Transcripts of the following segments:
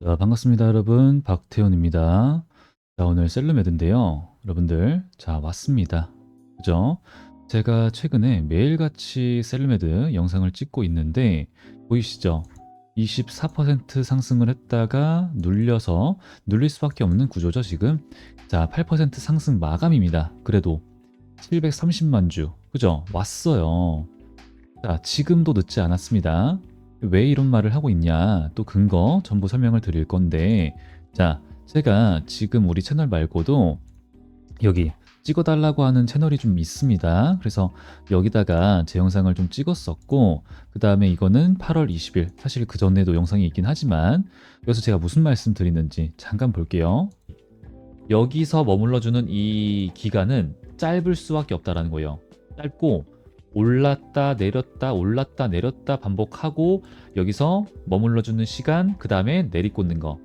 자, 반갑습니다, 여러분. 박태훈입니다. 자, 오늘 셀럽메드인데요. 여러분들, 자, 왔습니다. 그죠? 제가 최근에 매일같이 셀럽메드 영상을 찍고 있는데, 보이시죠? 24% 상승을 했다가 눌릴 수밖에 없는 구조죠, 지금. 자, 8% 상승 마감입니다. 그래도 730만 주. 그죠? 왔어요. 자, 지금도 늦지 않았습니다. 왜 이런 말을 하고 있냐? 또 근거 전부 설명을 드릴 건데, 자, 제가 지금 우리 채널 말고도 여기 찍어달라고 하는 채널이 좀 있습니다. 그래서 여기다가 제 영상을 좀 찍었었고, 그 다음에 이거는 8월 20일, 사실 그 전에도 영상이 있긴 하지만, 여기서 제가 무슨 말씀 드리는지 잠깐 볼게요. 여기서 머물러주는 이 기간은 짧을 수밖에 없다라는 거예요. 짧고 올랐다 내렸다 올랐다 내렸다 반복하고 여기서 머물러주는 시간, 그 다음에 내리꽂는 거.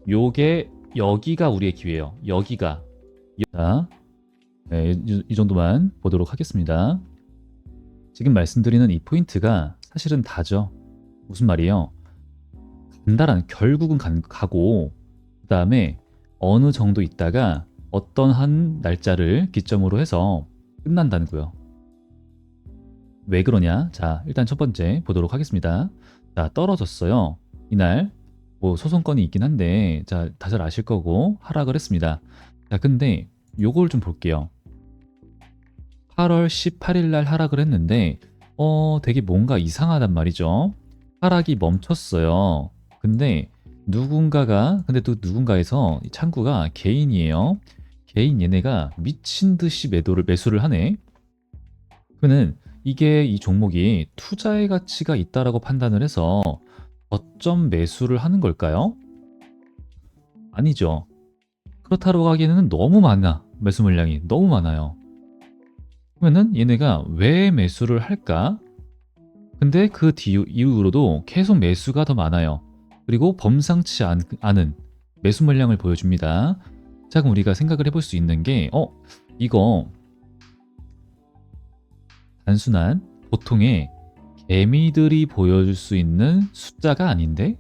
요게 여기가 우리의 기회예요. 여기가. 자, 네, 이 정도만 보도록 하겠습니다. 지금 말씀드리는 이 포인트가 사실은 다죠. 무슨 말이에요? 결국은 가고 그 다음에 어느 정도 있다가 어떤 한 날짜를 기점으로 해서 끝난다는 거예요. 왜 그러냐? 자, 일단 첫 번째 보도록 하겠습니다. 자, 떨어졌어요. 이날 뭐 소송건이 있긴 한데, 자, 다들 아실 거고 하락을 했습니다. 자, 근데 요걸 좀 볼게요. 8월 18일 날 하락을 했는데 되게 뭔가 이상하단 말이죠. 하락이 멈췄어요. 근데 또 누군가에서 이 창구가 개인이에요. 개인 얘네가 미친 듯이 매수를 하네. 그는 이게 이 종목이 투자의 가치가 있다라고 판단을 해서 저점 매수를 하는 걸까요? 아니죠. 그렇다고 하기에는 너무 많아. 매수 물량이 너무 많아요. 그러면은 얘네가 왜 매수를 할까? 근데 그 이후로도 계속 매수가 더 많아요. 그리고 범상치 않은 매수 물량을 보여줍니다. 자, 그럼 우리가 생각을 해볼 수 있는 게, 이거 단순한 보통의 개미들이 보여줄 수 있는 숫자가 아닌데?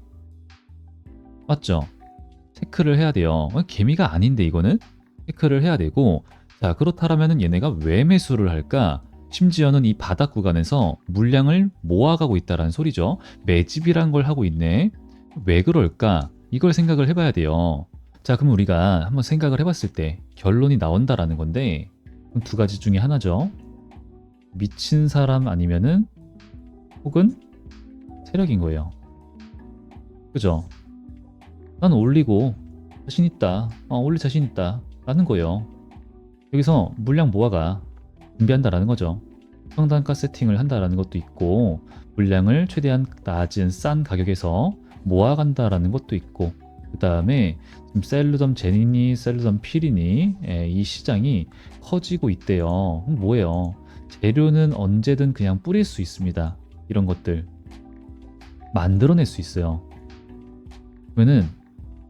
맞죠? 체크를 해야 돼요. 개미가 아닌데 이거는? 체크를 해야 되고, 자, 그렇다면은 얘네가 왜 매수를 할까? 심지어는 이 바닥 구간에서 물량을 모아가고 있다라는 소리죠. 매집이란 걸 하고 있네. 왜 그럴까? 이걸 생각을 해봐야 돼요. 자, 그럼 우리가 한번 생각을 해봤을 때 결론이 나온다라는 건데, 그럼 두 가지 중에 하나죠. 미친 사람 아니면은 혹은 세력인 거예요. 그죠? 난 올리고 자신 있다. 올릴 자신 있다. 라는 거예요. 여기서 물량 모아가 준비한다라는 거죠. 평단가 세팅을 한다라는 것도 있고, 물량을 최대한 낮은 싼 가격에서 모아간다라는 것도 있고, 그 다음에 지금 셀루덤 제니니 셀루덤 필이니 이 시장이 커지고 있대요. 그럼 뭐예요? 재료는 언제든 그냥 뿌릴 수 있습니다. 이런 것들 만들어낼 수 있어요. 그러면은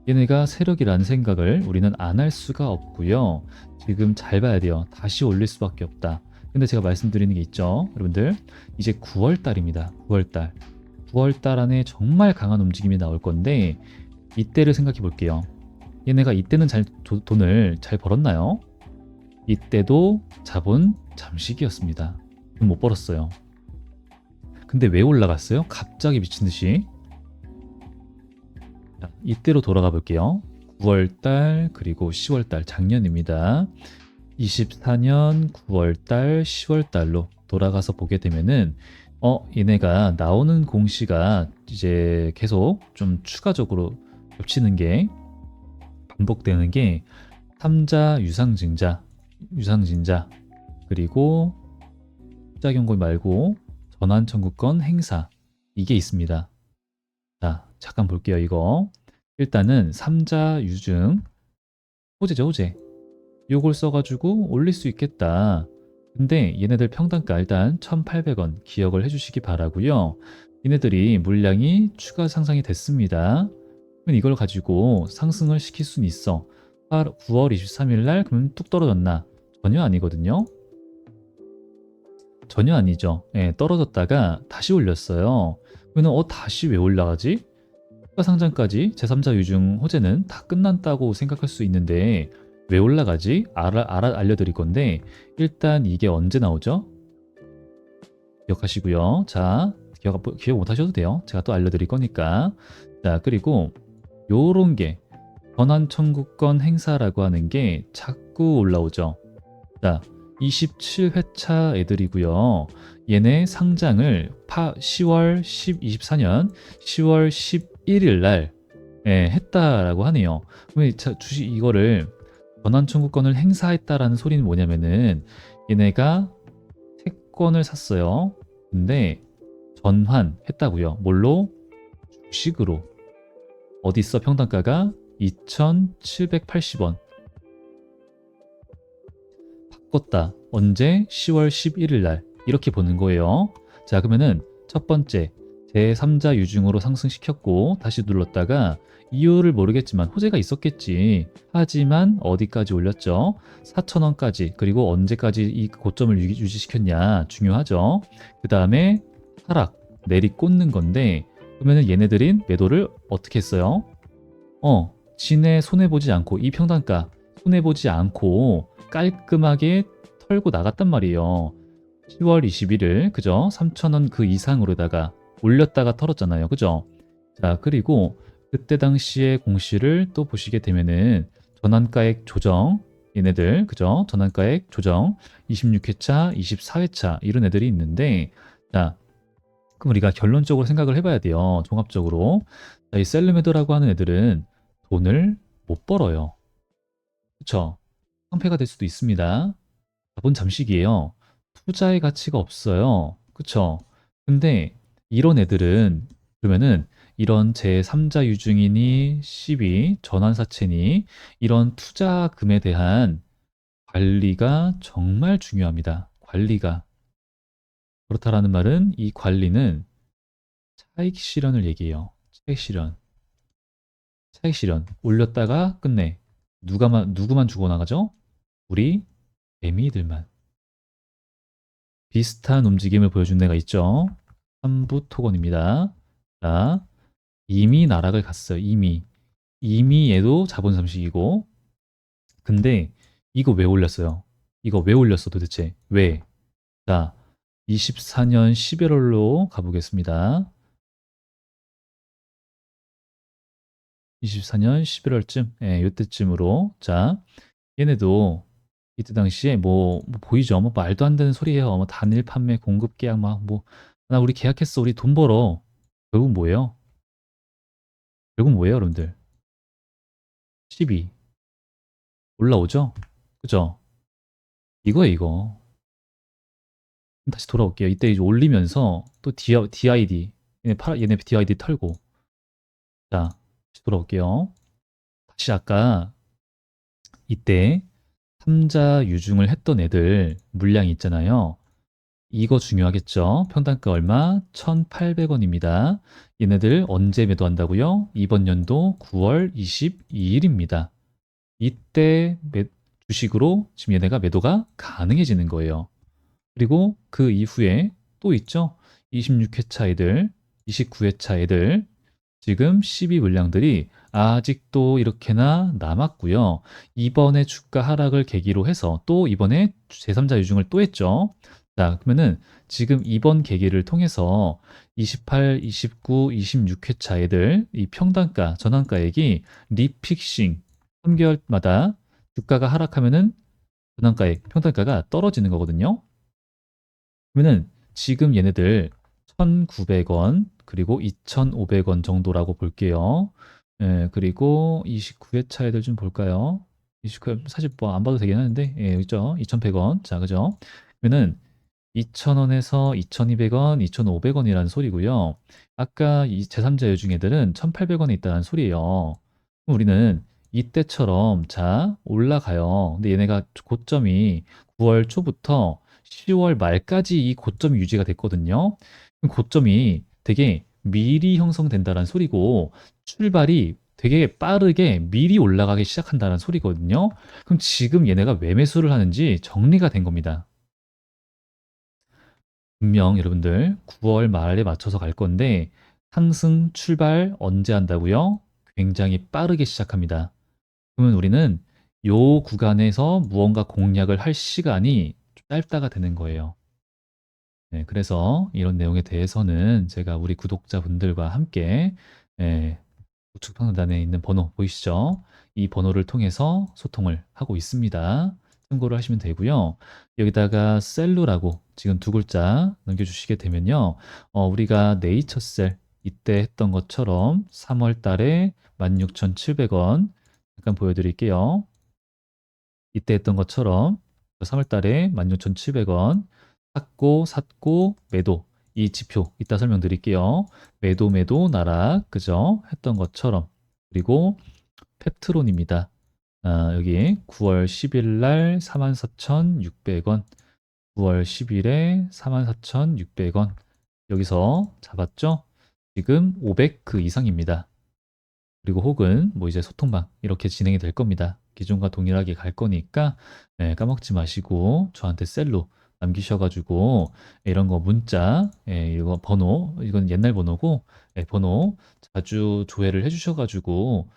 얘네가 세력이라는 생각을 우리는 안 할 수가 없고요. 지금 잘 봐야 돼요. 다시 올릴 수밖에 없다. 근데 제가 말씀드리는 게 있죠. 여러분들, 이제 9월 달입니다. 9월 달. 9월 달 안에 정말 강한 움직임이 나올 건데 이때를 생각해 볼게요. 얘네가 이때는 돈을 잘 벌었나요? 이때도 자본 잠식이었습니다. 돈 못 벌었어요. 근데 왜 올라갔어요? 갑자기 미친 듯이. 자, 이때로 돌아가 볼게요. 9월달 그리고 10월달 작년입니다. 24년 9월달 10월달로 돌아가서 보게 되면은 얘네가 나오는 공시가 이제 계속 좀 추가적으로 겹치는 게 반복되는 게 삼자 유상증자 그리고 투자 경고 말고 전환 청구권 행사 이게 있습니다. 자, 잠깐 볼게요. 이거 일단은 삼자 유증 호재죠, 호재. 요걸 써가지고 올릴 수 있겠다. 근데 얘네들 평단가 일단 1,800원 기억을 해주시기 바라고요. 얘네들이 물량이 추가 상승이 됐습니다. 그럼 이걸 가지고 상승을 시킬 수는 있어. 9월 23일 날 그러면 뚝 떨어졌나? 전혀 아니거든요. 전혀 아니죠. 예, 떨어졌다가 다시 올렸어요. 그러면 다시 왜 올라가지? 추가상장까지 제3자 유증 호재는 다 끝났다고 생각할 수 있는데 왜 올라가지? 알려드릴 건데 일단 이게 언제 나오죠? 기억하시고요. 자, 기억 못 하셔도 돼요. 제가 또 알려드릴 거니까. 자, 그리고 요런 게 전환 청구권 행사라고 하는 게 자꾸 올라오죠. 자, 27회차 애들이고요. 얘네 상장을 24년 10월 11일 날 했다라고 하네요. 그럼 주식 이거를 전환 청구권을 행사했다라는 소리는 뭐냐면은 얘네가 채권을 샀어요. 근데 전환했다고요. 뭘로? 주식으로. 어디 있어 평단가가 2,780원. 바꿨다. 언제? 10월 11일 날. 이렇게 보는 거예요. 자, 그러면은 첫 번째 제3자 유증으로 상승시켰고 다시 눌렀다가 이유를 모르겠지만 호재가 있었겠지. 하지만 어디까지 올렸죠? 4,000원까지. 그리고 언제까지 이 고점을 유지시켰냐 중요하죠. 그 다음에 하락, 내리꽂는 건데 그러면은 얘네들인 매도를 어떻게 했어요? 진에 손해보지 않고 이 평단가 손해보지 않고 깔끔하게 털고 나갔단 말이에요. 10월 21일 그죠? 3,000원 그 이상으로다가 올렸다가 털었잖아요. 그죠? 자, 그리고 그때 당시의 공시를 또 보시게 되면은 전환가액 조정 얘네들 그죠? 전환가액 조정 26회차, 24회차 이런 애들이 있는데 자, 그럼 우리가 결론적으로 생각을 해봐야 돼요. 종합적으로. 자, 이 셀르메더라고 하는 애들은 돈을 못 벌어요. 그쵸? 상패가 될 수도 있습니다. 자본 잠식이에요. 투자의 가치가 없어요. 그쵸? 근데 이런 애들은 그러면은 이런 제3자 유증이니 시비, 전환사채니 이런 투자금에 대한 관리가 정말 중요합니다. 관리가. 그렇다라는 말은 이 관리는 차익 실현을 얘기해요. 차익 실현. 차익 실현. 올렸다가 끝내. 누구만 죽어나가죠? 우리 개미들만. 비슷한 움직임을 보여준 애가 있죠. 3부 토건입니다. 자, 이미 나락을 갔어요. 이미 얘도 자본 삼식이고. 근데 이거 왜 올렸어요? 이거 왜 올렸어 도대체? 왜? 자, 24년 11월로 가보겠습니다. 24년 11월쯤, 요때쯤으로. 자, 얘네도 이때 당시에 뭐 보이죠? 뭐 말도 안 되는 소리예요. 뭐 단일 판매, 공급 계약 막 뭐, 나 우리 계약했어. 우리 돈 벌어. 결국 뭐예요? 결국 뭐예요, 여러분들? 12 올라오죠? 그죠? 이거예요, 이거. 다시 돌아올게요. 이때 이제 올리면서 또 DID 얘네 DID 털고 자, 다시 돌아올게요. 다시 아까 이때 3자 유증을 했던 애들 물량이 있잖아요. 이거 중요하겠죠? 평단가 얼마? 1,800원입니다. 얘네들 언제 매도한다고요? 이번 연도 9월 22일입니다. 이때 주식으로 지금 얘네가 매도가 가능해지는 거예요. 그리고 그 이후에 또 있죠. 26회차 애들, 29회차 애들, 지금 12 물량들이 아직도 이렇게나 남았고요. 이번에 주가 하락을 계기로 해서 또 이번에 제3자 유증을 또 했죠. 자, 그러면은 지금 이번 계기를 통해서 28, 29, 26회차 애들 이 평단가, 전환가액이 리픽싱 3개월마다 주가가 하락하면은 전환가액, 평단가가 떨어지는 거거든요. 그러면은 지금 얘네들 1,900원 그리고 2,500원 정도라고 볼게요. 그리고 29회차 애들 좀 볼까요? 29회 사실 뭐 안 봐도 되긴 하는데 여기 있죠. 2,100원. 자, 그죠? 그러면은 2,000원에서 2,200원, 2,500원이라는 소리고요. 아까 이 제3자 요중 애들은 1,800원에 있다는 소리예요. 그럼 우리는 이때처럼 자, 올라가요. 근데 얘네가 고점이 9월 초부터 10월 말까지 이 고점이 유지가 됐거든요. 그럼 고점이 되게 미리 형성된다는 소리고 출발이 되게 빠르게 미리 올라가기 시작한다는 소리거든요. 그럼 지금 얘네가 왜 매수를 하는지 정리가 된 겁니다. 분명 여러분들 9월 말에 맞춰서 갈 건데 상승 출발 언제 한다고요? 굉장히 빠르게 시작합니다. 그러면 우리는 요 구간에서 무언가 공략을 할 시간이 좀 짧다가 되는 거예요. 네, 그래서 이런 내용에 대해서는 제가 우리 구독자분들과 함께 예, 우측 평단에 있는 번호 보이시죠? 이 번호를 통해서 소통을 하고 있습니다. 참고를 하시면 되고요. 여기다가 셀루라고 지금 두 글자 남겨주시게 되면요. 우리가 네이처셀 이때 했던 것처럼 3월 달에 16,700원 잠깐 보여드릴게요. 이때 했던 것처럼 3월 달에 16,700원 샀고 매도 이 지표 이따 설명드릴게요. 매도 나락 그죠? 했던 것처럼 그리고 펩트론입니다. 여기 9월 10일 날 44,600원 9월 10일에 44,600원 여기서 잡았죠? 지금 500 그 이상입니다. 그리고 혹은 뭐 이제 소통방 이렇게 진행이 될 겁니다. 기존과 동일하게 갈 거니까 까먹지 마시고 저한테 셀로 남기셔가지고 이런 거 문자 이거 번호 이건 옛날 번호고 번호 자주 조회를 해주셔가지고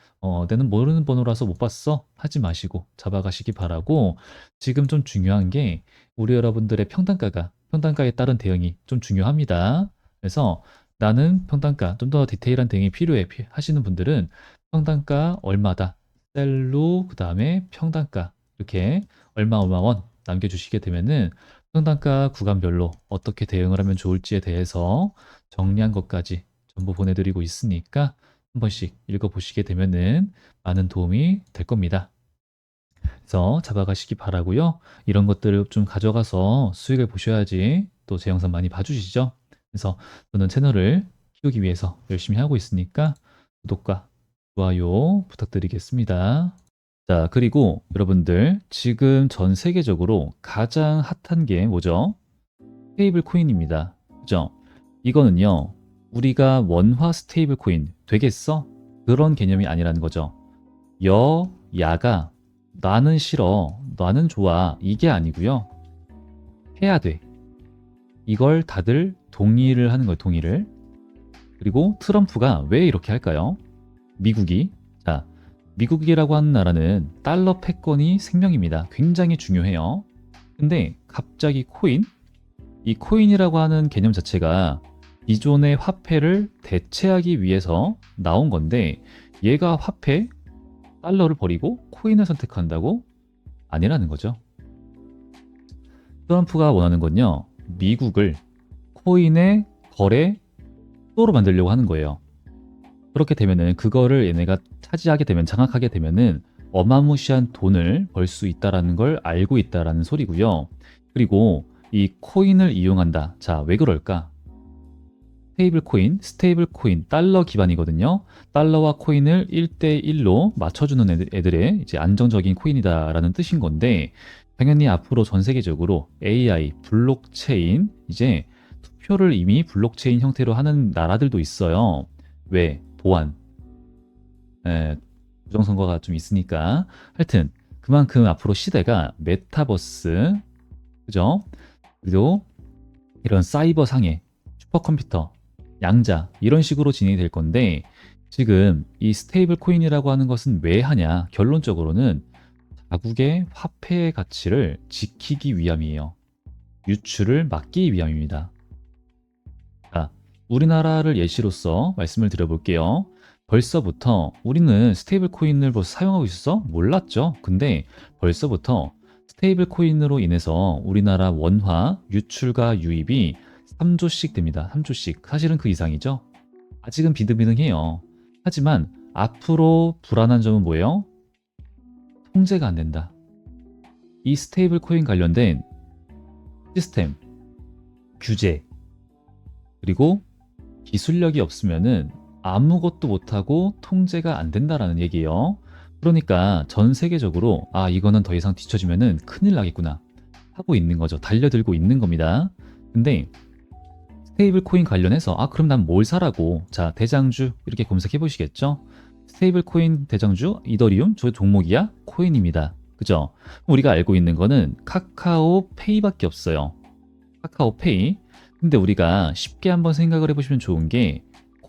내는 모르는 번호라서 못 봤어 하지 마시고 잡아가시기 바라고 지금 좀 중요한 게 우리 여러분들의 평단가에 따른 대응이 좀 중요합니다. 그래서 나는 평단가 좀 더 디테일한 대응이 필요해 하시는 분들은 평단가 얼마다 셀로 그 다음에 평단가 이렇게 얼마 원 남겨주시게 되면은 평단가 구간별로 어떻게 대응을 하면 좋을지에 대해서 정리한 것까지 전부 보내드리고 있으니까 한 번씩 읽어보시게 되면은 많은 도움이 될 겁니다. 그래서 잡아가시기 바라고요. 이런 것들을 좀 가져가서 수익을 보셔야지 또 제 영상 많이 봐주시죠. 그래서 저는 채널을 키우기 위해서 열심히 하고 있으니까 구독과 좋아요 부탁드리겠습니다. 자, 그리고 여러분들 지금 전 세계적으로 가장 핫한 게 뭐죠? 스테이블 코인입니다. 그죠? 이거는요, 우리가 원화 스테이블 코인 되겠어? 그런 개념이 아니라는 거죠. 야가 나는 싫어, 나는 좋아 이게 아니고요. 해야 돼. 이걸 다들 동의를 하는 거예요, 동의를. 그리고 트럼프가 왜 이렇게 할까요? 자, 미국이라고 하는 나라는 달러 패권이 생명입니다. 굉장히 중요해요. 근데 갑자기 이 코인이라고 하는 개념 자체가 기존의 화폐를 대체하기 위해서 나온 건데 얘가 달러를 버리고 코인을 선택한다고? 아니라는 거죠. 트럼프가 원하는 건요. 미국을 코인의 거래 수도로 만들려고 하는 거예요. 그렇게 되면은 그거를 얘네가 장악하게 되면은 어마무시한 돈을 벌 수 있다라는 걸 알고 있다라는 소리고요. 그리고 이 코인을 이용한다. 자, 왜 그럴까? 스테이블 코인, 달러 기반이거든요. 달러와 코인을 1대1로 맞춰주는 애들의 이제 안정적인 코인이다라는 뜻인 건데, 당연히 앞으로 전 세계적으로 AI, 블록체인, 이제 투표를 이미 블록체인 형태로 하는 나라들도 있어요. 왜? 보안. 부정선거가 좀 있으니까. 하여튼, 그만큼 앞으로 시대가 메타버스, 그죠? 그리고 이런 사이버 상해, 슈퍼컴퓨터, 양자 이런 식으로 진행이 될 건데 지금 이 스테이블 코인이라고 하는 것은 왜 하냐? 결론적으로는 자국의 화폐의 가치를 지키기 위함이에요. 유출을 막기 위함입니다. 자, 우리나라를 예시로서 말씀을 드려볼게요. 벌써부터 우리는 스테이블 코인을 벌써 사용하고 있었어? 몰랐죠? 근데 벌써부터 스테이블 코인으로 인해서 우리나라 원화 유출과 유입이 3조씩 됩니다. 3조씩. 사실은 그 이상이죠. 아직은 비등비등해요. 하지만 앞으로 불안한 점은 뭐예요? 통제가 안 된다. 이 스테이블 코인 관련된 시스템, 규제, 그리고 기술력이 없으면은 아무것도 못하고 통제가 안 된다라는 얘기예요. 그러니까 전 세계적으로 이거는 더 이상 뒤처지면은 큰일 나겠구나 하고 있는 거죠. 달려들고 있는 겁니다. 근데 스테이블 코인 관련해서 그럼 난 뭘 사라고. 자, 대장주 이렇게 검색해 보시겠죠? 스테이블 코인 대장주 이더리움 저 종목이야? 코인입니다. 그죠? 우리가 알고 있는 거는 카카오페이밖에 없어요. 카카오페이. 근데 우리가 쉽게 한번 생각을 해보시면 좋은 게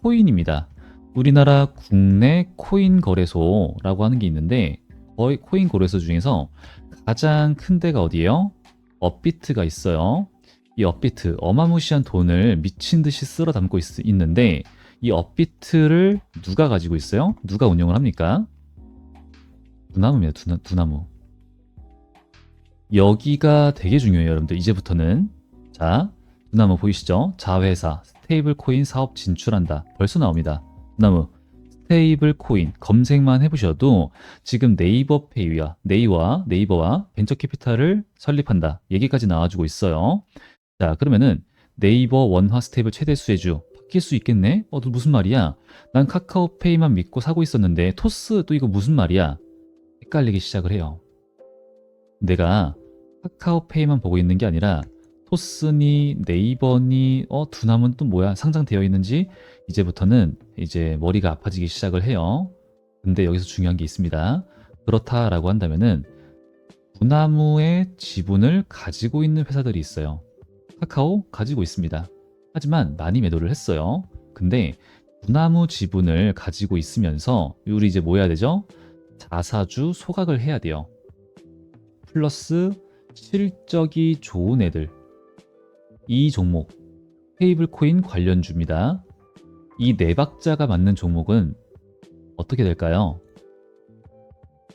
코인입니다. 우리나라 국내 코인 거래소라고 하는 게 있는데 거의 코인 거래소 중에서 가장 큰 데가 어디예요? 업비트가 있어요. 이 업비트 어마무시한 돈을 미친 듯이 쓸어 담고 있는데 이 업비트를 누가 가지고 있어요? 누가 운영을 합니까? 두나무입니다. 두나무. 여기가 되게 중요해요, 여러분들. 이제부터는. 자, 두나무 보이시죠? 자회사, 스테이블 코인 사업 진출한다. 벌써 나옵니다. 두나무, 스테이블 코인 검색만 해보셔도 지금 네이버와 벤처 캐피탈을 설립한다. 얘기까지 나와주고 있어요. 자, 그러면은 네이버 원화 스테이블 최대 수혜주 바뀔 수 있겠네? 너 무슨 말이야? 난 카카오페이만 믿고 사고 있었는데 토스 또 이거 무슨 말이야? 헷갈리기 시작을 해요. 내가 카카오페이만 보고 있는 게 아니라 토스니 네이버니 두나무는 또 뭐야 상장되어 있는지 이제부터는 이제 머리가 아파지기 시작을 해요. 근데 여기서 중요한 게 있습니다. 그렇다라고 한다면은 두나무의 지분을 가지고 있는 회사들이 있어요. 카카오 가지고 있습니다. 하지만 많이 매도를 했어요. 근데 두나무 지분을 가지고 있으면서 우리 이제 뭐 해야 되죠? 자사주 소각을 해야 돼요. 플러스 실적이 좋은 애들. 이 종목 테이블 코인 관련주입니다. 이 네 박자가 맞는 종목은 어떻게 될까요?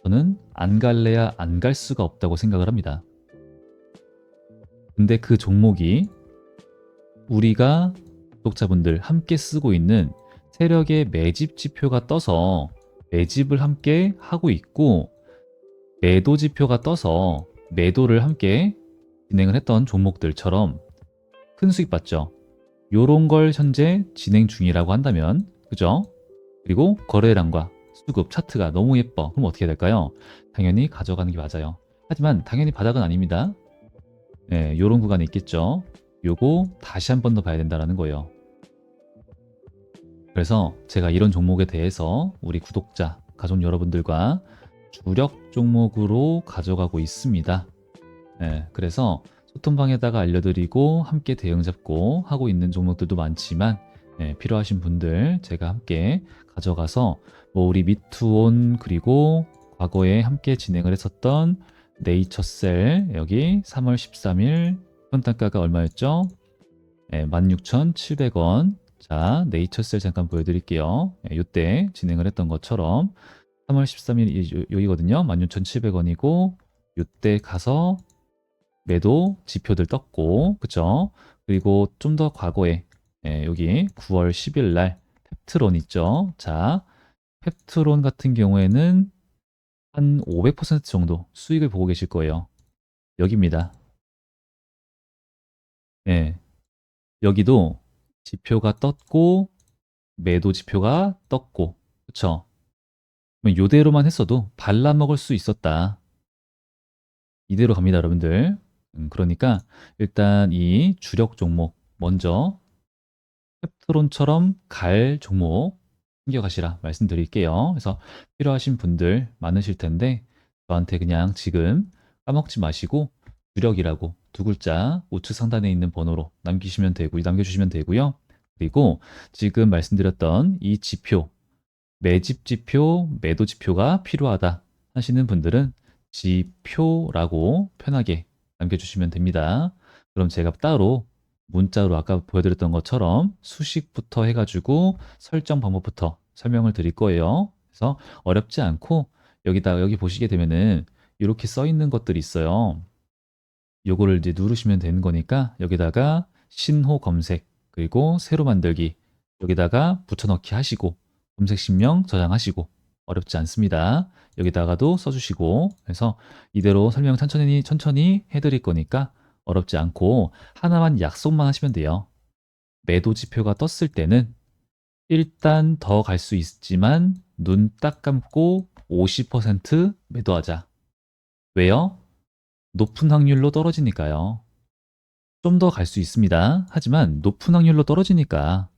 저는 안 갈래야 안 갈 수가 없다고 생각을 합니다. 근데 그 종목이 우리가 구독자분들 함께 쓰고 있는 세력의 매집 지표가 떠서 매집을 함께 하고 있고 매도 지표가 떠서 매도를 함께 진행을 했던 종목들처럼 큰 수익 봤죠. 요런 걸 현재 진행 중이라고 한다면 그죠? 그리고 거래량과 수급 차트가 너무 예뻐. 그럼 어떻게 될까요? 당연히 가져가는 게 맞아요. 하지만 당연히 바닥은 아닙니다. 네, 요런 구간이 있겠죠. 요거 다시 한 번 더 봐야 된다는 거예요. 그래서 제가 이런 종목에 대해서 우리 구독자, 가족 여러분들과 주력 종목으로 가져가고 있습니다. 네, 그래서 소통방에다가 알려드리고 함께 대응 잡고 하고 있는 종목들도 많지만 필요하신 분들 제가 함께 가져가서 뭐 우리 미투온 그리고 과거에 함께 진행을 했었던 네이처셀 여기 3월 13일 현단가가 얼마였죠? 16,700원. 자, 네이처셀 잠깐 보여드릴게요. 이때 진행을 했던 것처럼 3월 13일 여기거든요. 16,700원이고 이때 가서 매도 지표들 떴고 그쵸? 그리고 좀 더 과거에 여기 9월 10일 날 펩트론 있죠? 자, 펩트론 같은 경우에는 한 500% 정도 수익을 보고 계실 거예요. 여기입니다. 네, 여기도 지표가 떴고 매도 지표가 떴고 그쵸? 요대로만 했어도 발라먹을 수 있었다. 이대로 갑니다, 여러분들. 그러니까 일단 이 주력 종목 먼저 펩트론처럼 갈 종목 챙겨가시라 말씀드릴게요. 그래서 필요하신 분들 많으실 텐데 저한테 그냥 지금 까먹지 마시고 주력이라고 두 글자 우측 상단에 있는 번호로 남겨주시면 되고요. 그리고 지금 말씀드렸던 이 지표, 매집 지표, 매도 지표가 필요하다 하시는 분들은 지표라고 편하게 남겨주시면 됩니다. 그럼 제가 따로 문자로 아까 보여드렸던 것처럼 수식부터 해가지고 설정 방법부터 설명을 드릴 거예요. 그래서 어렵지 않고 여기 보시게 되면은 이렇게 써 있는 것들이 있어요. 요거를 이제 누르시면 되는 거니까 여기다가 신호 검색 그리고 새로 만들기 여기다가 붙여넣기 하시고 검색 신명 저장하시고 어렵지 않습니다. 여기다가도 써주시고 그래서 이대로 설명 천천히 해드릴 거니까 어렵지 않고 하나만 약속만 하시면 돼요. 매도 지표가 떴을 때는 일단 더 갈 수 있지만 눈 딱 감고 50% 매도하자. 왜요? 높은 확률로 떨어지니까요. 좀 더 갈 수 있습니다. 하지만 높은 확률로 떨어지니까.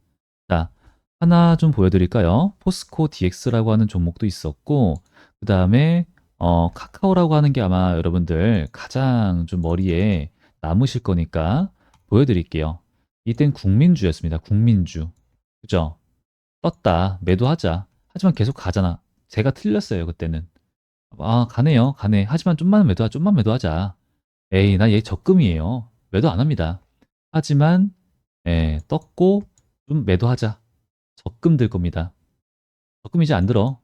자, 하나 좀 보여드릴까요? 포스코 DX라고 하는 종목도 있었고, 그 다음에 카카오라고 하는 게 아마 여러분들 가장 좀 머리에 남으실 거니까 보여드릴게요. 이땐 국민주였습니다. 국민주. 그죠? 떴다. 매도하자. 하지만 계속 가잖아. 제가 틀렸어요, 그때는. 아, 가네요. 가네. 하지만 좀만 매도하자. 좀만 매도하자. 에이, 나 얘 적금이에요. 매도 안 합니다. 하지만 떴고 좀 매도하자. 적금 들 겁니다. 적금 이제 안 들어.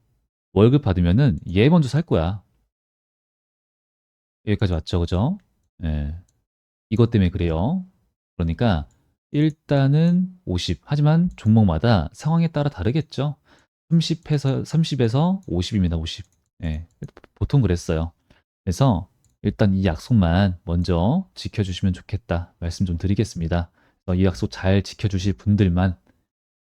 월급 받으면은 얘 먼저 살 거야. 여기까지 왔죠, 그죠? 예. 이것 때문에 그래요. 그러니까 일단은 50. 하지만 종목마다 상황에 따라 다르겠죠. 30에서 50입니다. 50. 예. 보통 그랬어요. 그래서 일단 이 약속만 먼저 지켜주시면 좋겠다 말씀 좀 드리겠습니다. 이 약속 잘 지켜주실 분들만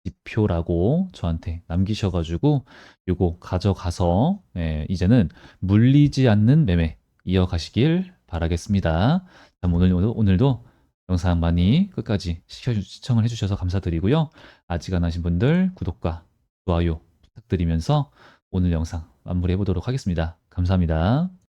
지표라고 저한테 남기셔가지고 요거 가져가서 이제는 물리지 않는 매매 이어가시길 바라겠습니다. 오늘도 영상 많이 끝까지 시청을 해주셔서 감사드리고요. 아직 안 하신 분들 구독과 좋아요 부탁드리면서 오늘 영상 마무리해 보도록 하겠습니다. 감사합니다.